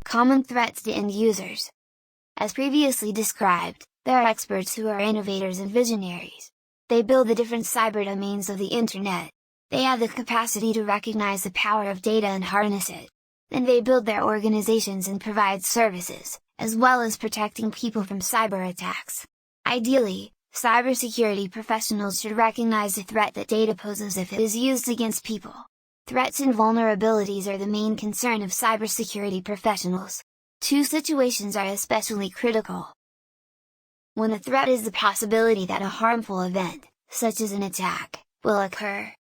Common threats to end users. As previously described, there are experts who are innovators and visionaries. They build the different cyber domains of the internet. They have the capacity to recognize the power of data and harness it. Then they build their organizations and provide services, as well as protecting people from cyber attacks. Ideally, cybersecurity professionals should recognize the threat that data poses if it is used against people. Threats and vulnerabilities are the main concern of cybersecurity professionals. Two situations are especially critical. When a threat is the possibility that a harmful event, such as an attack, will occur.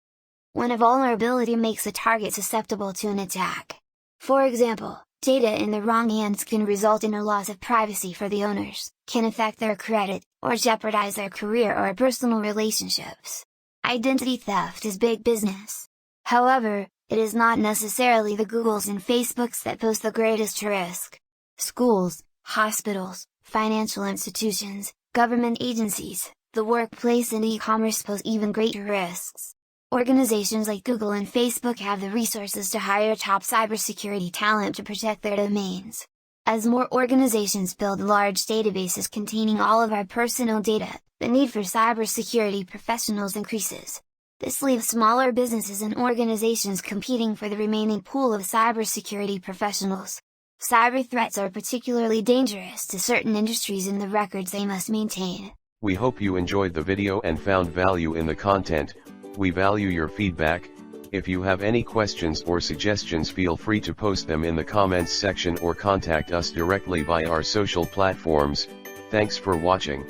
When a vulnerability makes a target susceptible to an attack. For example, data in the wrong hands can result in a loss of privacy for the owners, can affect their credit, or jeopardize their career or personal relationships. Identity theft is big business. However, it is not necessarily the Googles and Facebooks that pose the greatest risk. Schools, hospitals, financial institutions, government agencies, the workplace and e-commerce pose even greater risks. Organizations like Google and Facebook have the resources to hire top cybersecurity talent to protect their domains. As more organizations build large databases containing all of our personal data, the need for cybersecurity professionals increases. This leaves smaller businesses and organizations competing for the remaining pool of cybersecurity professionals. Cyber threats are particularly dangerous to certain industries in the records they must maintain. We hope you enjoyed the video and found value in the content. We value your feedback. If you have any questions or suggestions, feel free to post them in the comments section or contact us directly by our social platforms. Thanks for watching.